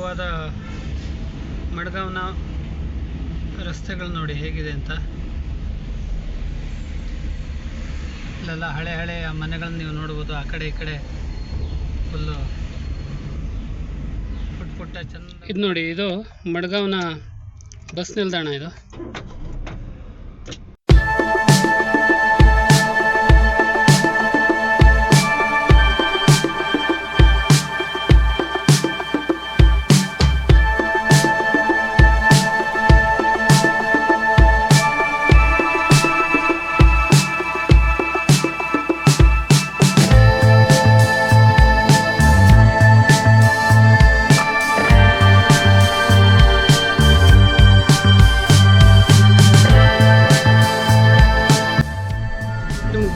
ಗೋವಾದ ಮಡ್ಗಾವ್ನ ರಸ್ತೆಗಳು ನೋಡಿ ಹೇಗಿದೆ ಅಂತ. ಇಲ್ಲೆಲ್ಲ ಹಳೆಯ ಮನೆಗಳನ್ನ ನೀವು ನೋಡ್ಬೋದು. ಆ ಕಡೆ ಈ ಕಡೆ ಫುಲ್ಲು ಪುಟ್ಟ ಚಂದ. ಇದು ನೋಡಿ, ಇದು ಮಡ್ಗಾವ್ನ ಬಸ್ ನಿಲ್ದಾಣ ಇದು.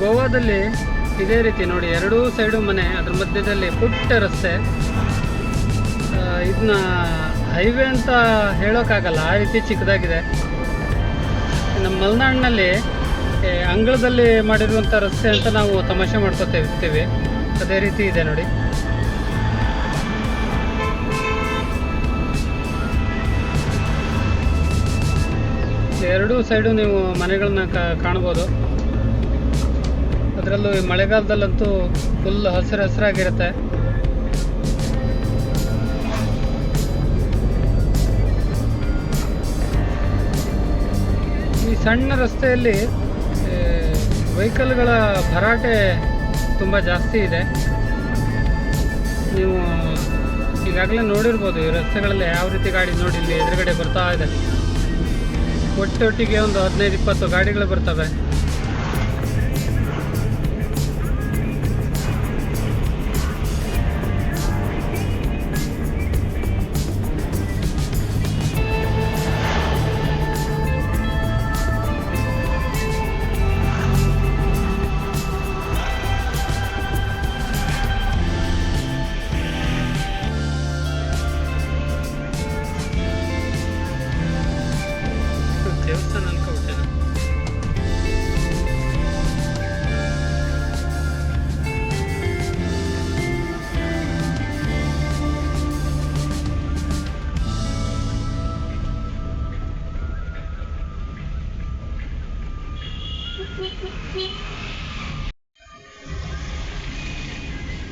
ಗೋವಾದಲ್ಲಿ ಇದೇ ರೀತಿ ನೋಡಿ, ಎರಡೂ ಸೈಡು ಮನೆ, ಅದ್ರ ಮಧ್ಯದಲ್ಲಿ ಪುಟ್ಟ ರಸ್ತೆ. ಇದನ್ನ ಹೈವೇ ಅಂತ ಹೇಳೋಕ್ಕಾಗಲ್ಲ, ಆ ರೀತಿ ಚಿಕ್ಕದಾಗಿದೆ. ನಮ್ಮ ಮಲೆನಾಡಿನಲ್ಲಿ ಅಂಗಳದಲ್ಲಿ ಮಾಡಿರುವಂಥ ರಸ್ತೆ ಅಂತ ನಾವು ತಮಾಷೆ ಮಾಡ್ಕೊತಿರ್ತೀವಿ, ಅದೇ ರೀತಿ ಇದೆ ನೋಡಿ. ಎರಡೂ ಸೈಡು ನೀವು ಮನೆಗಳನ್ನ ಕಾಣ್ಬೋದು. ಅದರಲ್ಲೂ ಈ ಮಳೆಗಾಲದಲ್ಲಂತೂ ಫುಲ್ ಹಸಿರಾಗಿರುತ್ತೆ. ಈ ಸಣ್ಣ ರಸ್ತೆಯಲ್ಲಿ ವೆಹಿಕಲ್ಗಳ ಭರಾಟೆ ತುಂಬ ಜಾಸ್ತಿ ಇದೆ. ನೀವು ಈಗಾಗಲೇ ನೋಡಿರ್ಬೋದು ಈ ರಸ್ತೆಗಳಲ್ಲಿ ಯಾವ ರೀತಿ ಗಾಡಿ ನೋಡಿ, ಇಲ್ಲಿ ಎದುರುಗಡೆ ಬರ್ತಾ ಇದೆ. ಒಟ್ಟೊಟ್ಟಿಗೆ ಒಂದು 15-20 ಗಾಡಿಗಳು ಬರ್ತವೆ. ದೇವಸ್ಥಾನ ಅನ್ಕೊಬಿಟ್ಟೆ ನಾನು.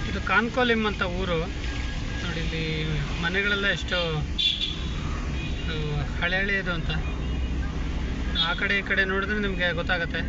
ಇದು ಕಾನ್ಕೋಲಿಮ್ ಅಂತ ಊರು ನೋಡಿ. ಇಲ್ಲಿ ಮನೆಗಳೆಲ್ಲ ಎಷ್ಟು ಹಳೆಯದು ಅಂತ ಆ ಕಡೆ ಈ ಕಡೆ ನೋಡಿದ್ರೆ ನಿಮಗೆ ಗೊತ್ತಾಗತ್ತೆ.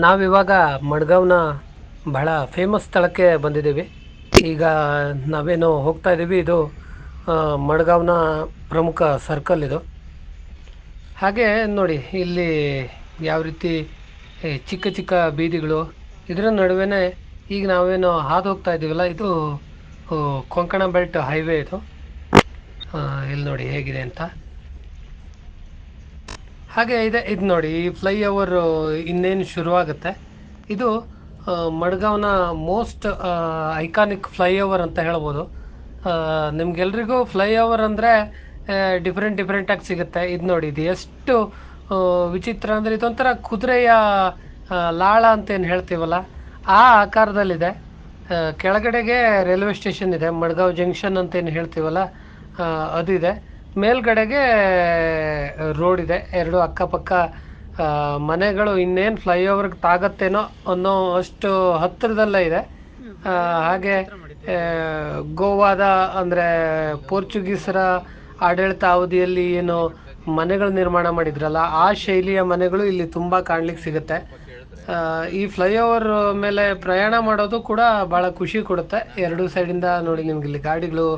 ನಾವಿವಾಗ ಮಡ್ಗಾವ್ನ ಬಹಳ ಫೇಮಸ್ ಸ್ಥಳಕ್ಕೆ ಬಂದಿದ್ದೀವಿ. ಈಗ ನಾವೇನು ಹೋಗ್ತಾ ಇದ್ದೀವಿ, ಇದು ಮಡ್ಗಾವ್ನ ಪ್ರಮುಖ ಸರ್ಕಲ್ ಇದು. ಹಾಗೆ ನೋಡಿ ಇಲ್ಲಿ ಯಾವ ರೀತಿ ಚಿಕ್ಕ ಚಿಕ್ಕ ಬೀದಿಗಳು, ಇದರ ನಡುವೆನೇ ಈಗ ನಾವೇನು ಹಾದು ಹೋಗ್ತಾ ಇದ್ದೀವಲ್ಲ, ಇದು ಕೊಂಕಣ ಬೆಲ್ಟ್ ಹೈವೇ ಇದು. ಇಲ್ಲಿ ನೋಡಿ ಹೇಗಿದೆ ಅಂತ. ಹಾಗೆ ಇದು ನೋಡಿ, ಈ ಫ್ಲೈಓವರ್ ಇನ್ನೇನು ಶುರುವಾಗುತ್ತೆ. ಇದು ಮಡ್ಗಾವ್ನ ಮೋಸ್ಟ್ ಐಕಾನಿಕ್ ಫ್ಲೈಓವರ್ ಅಂತ ಹೇಳ್ಬೋದು. ನಿಮ್ಗೆಲ್ರಿಗೂ ಫ್ಲೈಓವರ್ ಅಂದರೆ ಡಿಫ್ರೆಂಟಾಗಿ ಸಿಗುತ್ತೆ. ಇದು ನೋಡಿ, ಇದು ಎಷ್ಟು ವಿಚಿತ್ರ ಅಂದರೆ, ಇದೊಂಥರ ಕುದುರೆಯ ಲಾಳ ಅಂತ ಏನು ಹೇಳ್ತೀವಲ್ಲ, ಆ ಆಕಾರದಲ್ಲಿದೆ. ಕೆಳಗಡೆಗೆ ರೈಲ್ವೆ ಸ್ಟೇಷನ್ ಇದೆ, ಮಡ್ಗಾವ್ ಜಂಕ್ಷನ್ ಅಂತ ಏನು ಹೇಳ್ತೀವಲ್ಲ ಅದಿದೆ. ಮೇಲ್ಗಡೆಗೆ ರೋಡ್ ಇದೆ, ಎರಡು ಅಕ್ಕಪಕ್ಕ ಮನೆಗಳು. ಇನ್ನೇನು ಫ್ಲೈಓವರ್ಗೆ ತಾಗತ್ತೇನೋ ಅನ್ನೋ ಅಷ್ಟು ಹತ್ತಿರದಲ್ಲೇ ಇದೆ. ಹಾಗೆ ಗೋವಾದ ಅಂದರೆ ಪೋರ್ಚುಗೀಸರ ಆಡಳಿತ ಅವಧಿಯಲ್ಲಿ ಏನು ಮನೆಗಳು ನಿರ್ಮಾಣ ಮಾಡಿದ್ರಲ್ಲ, ಆ ಶೈಲಿಯ ಮನೆಗಳು ಇಲ್ಲಿ ತುಂಬ ಕಾಣ್ಲಿಕ್ಕೆ ಸಿಗುತ್ತೆ. ಈ ಫ್ಲೈಓವರ್ ಮೇಲೆ ಪ್ರಯಾಣ ಮಾಡೋದು ಕೂಡ ಭಾಳ ಖುಷಿ ಕೊಡುತ್ತೆ. ಎರಡು ಸೈಡಿಂದ ನೋಡಿ, ನಿಮ್ಗೆ ಇಲ್ಲಿ ಗಾಡಿಗಳು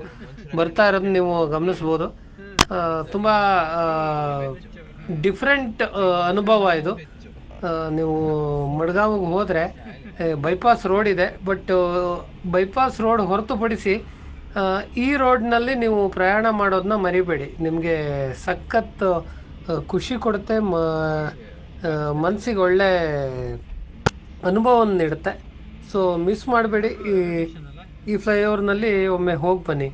ಬರ್ತಾ ಇರೋದು ನೀವು ಗಮನಿಸ್ಬೋದು. ತುಂಬ ಡಿಫ್ರೆಂಟ್ ಅನುಭವ ಇದು. ನೀವು ಮಡ್ಗಾವಿಗೆ ಹೋದರೆ ಬೈಪಾಸ್ ರೋಡ್ ಇದೆ, ಬಟ್ ಬೈಪಾಸ್ ರೋಡ್ ಹೊರತುಪಡಿಸಿ ಈ ರೋಡ್ನಲ್ಲಿ ನೀವು ಪ್ರಯಾಣ ಮಾಡೋದನ್ನ ಮರಿಬೇಡಿ. ನಿಮಗೆ ಸಖತ್ ಖುಷಿ ಕೊಡುತ್ತೆ, ಮನಸ್ಸಿಗೆ ಒಳ್ಳೆ ಅನುಭವವನ್ನು ನೀಡುತ್ತೆ. ಸೊ ಮಿಸ್ ಮಾಡಬೇಡಿ, ಈ ಫ್ಲೈಓವರ್ನಲ್ಲಿ ಒಮ್ಮೆ ಹೋಗಿ ಬನ್ನಿ.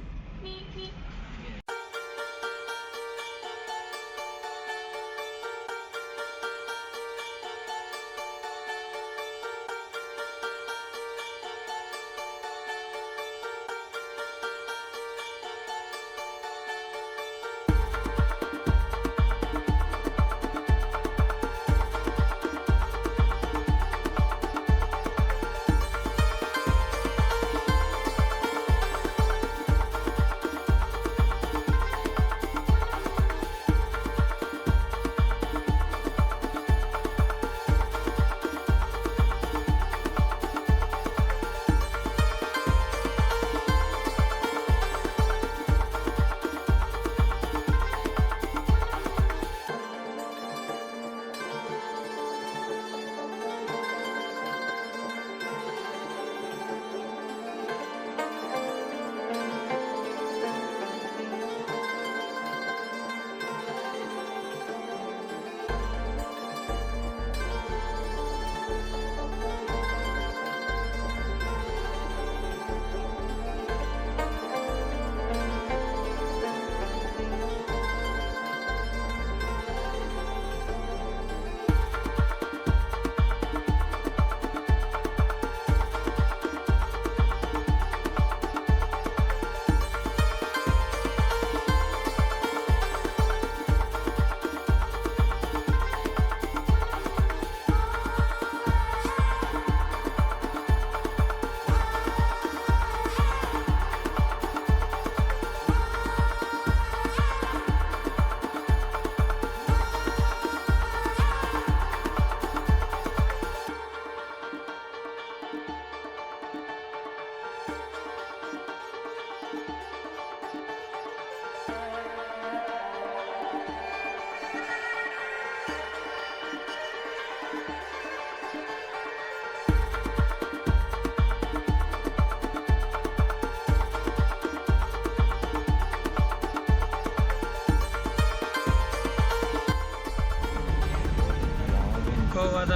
ಗೋವಾದ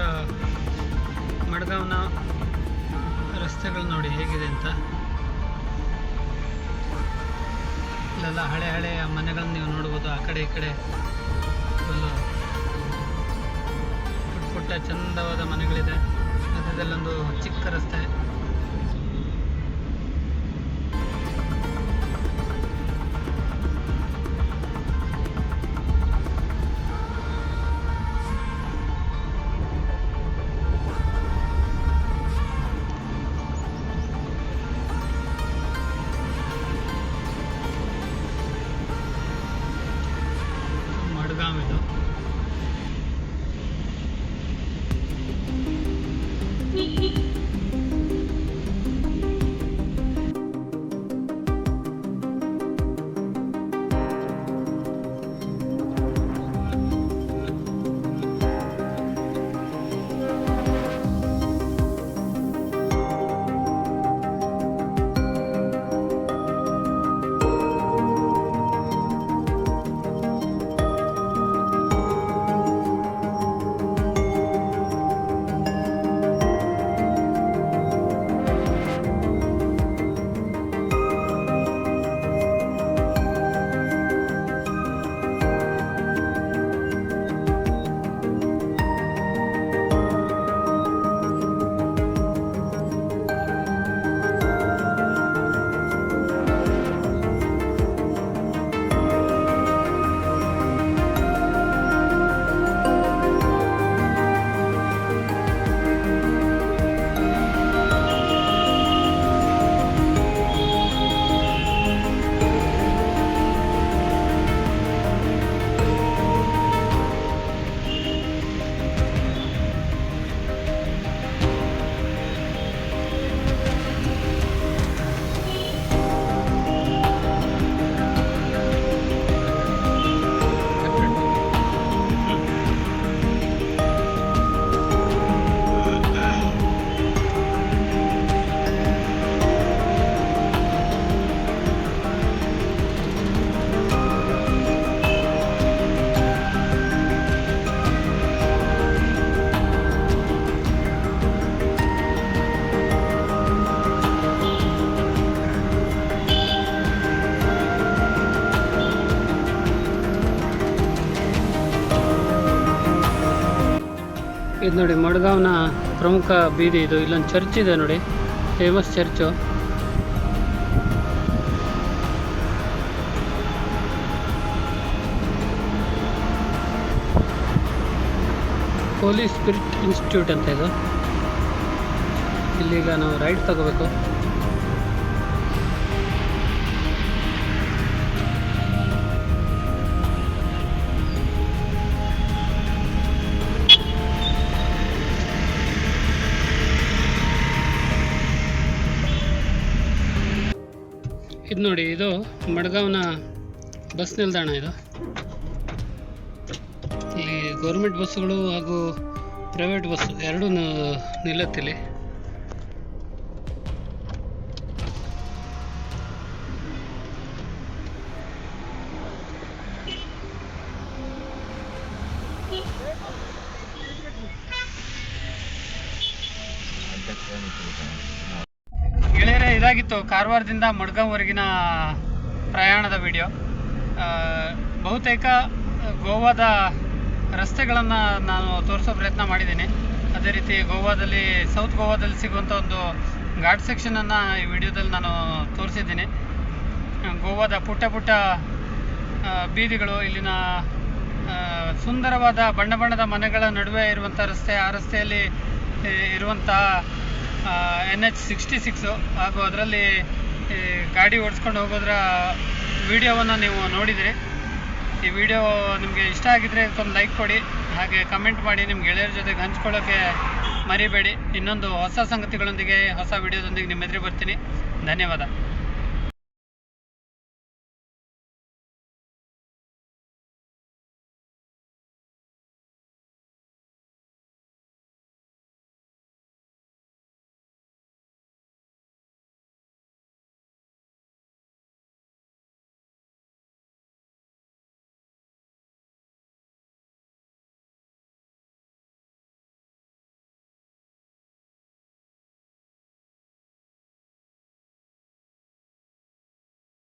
ಮಡ್ಗಾವ್ನ ರಸ್ತೆಗಳು ನೋಡಿ ಹೇಗಿದೆ ಅಂತ. ಇಲ್ಲೆಲ್ಲ ಹಳೆಯ ಮನೆಗಳನ್ನ ನೀವು ನೋಡ್ಬೋದು. ಆ ಕಡೆ ಈ ಕಡೆ ಫುಲ್ಲು ಪುಟ್ಟ ಚಂದವಾದ ಮನೆಗಳಿದೆ. ಮಧ್ಯದಲ್ಲೊಂದು ಚಿಕ್ಕ ರಸ್ತೆ. ಮಡ್ಗಾವ್ ಇದು. ಇದು ನೋಡಿ ಮಡ್ಗಾವ್ನ ಪ್ರಮುಖ ಬೀದಿ ಇದು. ಇಲ್ಲೊಂದು ಚರ್ಚ್ ಇದೆ ನೋಡಿ, ಫೇಮಸ್ ಚರ್ಚು. ಹೋಲಿ ಸ್ಪಿರಿಟ್ ಇನ್ಸ್ಟಿಟ್ಯೂಟ್ ಅಂತ ಇದು. ಇಲ್ಲಿಗ ನಾವು ರೈಟ್ ತಗೋಬೇಕು. ಇದು ನೋಡಿ, ಇದು ಮಡ್ಗಾವ್ನ ಬಸ್ ನಿಲ್ದಾಣ. ಇದು ಇಲ್ಲಿ ಗೌರ್ಮೆಂಟ್ ಬಸ್ಸುಗಳು ಹಾಗೂ ಪ್ರೈವೇಟ್ ಬಸ್ ಎರಡೂ ನಿಲ್ಲುತ್ತಿಲ್ಲಿ. ಗೆಳೆಯರೇ, ಇದಾಗಿತ್ತು ಕಾರವಾರದಿಂದ ಮಡ್ಗಾಂವರೆಗಿನ ಪ್ರಯಾಣದ ವಿಡಿಯೋ. ಬಹುತೇಕ ಗೋವಾದ ರಸ್ತೆಗಳನ್ನು ನಾನು ತೋರಿಸೋ ಪ್ರಯತ್ನ ಮಾಡಿದ್ದೀನಿ. ಅದೇ ರೀತಿ ಗೋವಾದಲ್ಲಿ, ಸೌತ್ ಗೋವಾದಲ್ಲಿ ಸಿಗುವಂಥ ಒಂದು ಘಾಟ್ ಸೆಕ್ಷನನ್ನು ಈ ವಿಡಿಯೋದಲ್ಲಿ ನಾನು ತೋರಿಸಿದ್ದೀನಿ. ಗೋವಾದ ಪುಟ್ಟ ಪುಟ್ಟ ಬೀದಿಗಳು, ಇಲ್ಲಿನ ಸುಂದರವಾದ ಬಣ್ಣ ಬಣ್ಣದ ಮನೆಗಳ ನಡುವೆ ಇರುವಂಥ ರಸ್ತೆ, ಆ ರಸ್ತೆಯಲ್ಲಿ ಇರುವಂಥ NH66 ಹಾಗೂ ಅದರಲ್ಲಿ ಗಾಡಿ ಓಡಿಸ್ಕೊಂಡು ಹೋಗೋದ್ರ ವಿಡಿಯೋವನ್ನು ನೀವು ನೋಡಿದಿರಿ. ಈ ವಿಡಿಯೋ ನಿಮಗೆ ಇಷ್ಟ ಆಗಿದ್ದರೆ ಒಂದು ಲೈಕ್ ಕೊಡಿ, ಹಾಗೆ ಕಮೆಂಟ್ ಮಾಡಿ, ನಿಮ್ಮ ಗೆಳೆಯರ ಜೊತೆಗೆ ಹಂಚ್ಕೊಳ್ಳೋಕ್ಕೆ ಮರಿಬೇಡಿ. ಇನ್ನೊಂದು ಹೊಸ ಸಂಗತಿಗಳೊಂದಿಗೆ, ಹೊಸ ವಿಡಿಯೋದೊಂದಿಗೆ ನಿಮ್ಮ ಎದುರಿಗೆ ಬರ್ತೀನಿ. ಧನ್ಯವಾದ.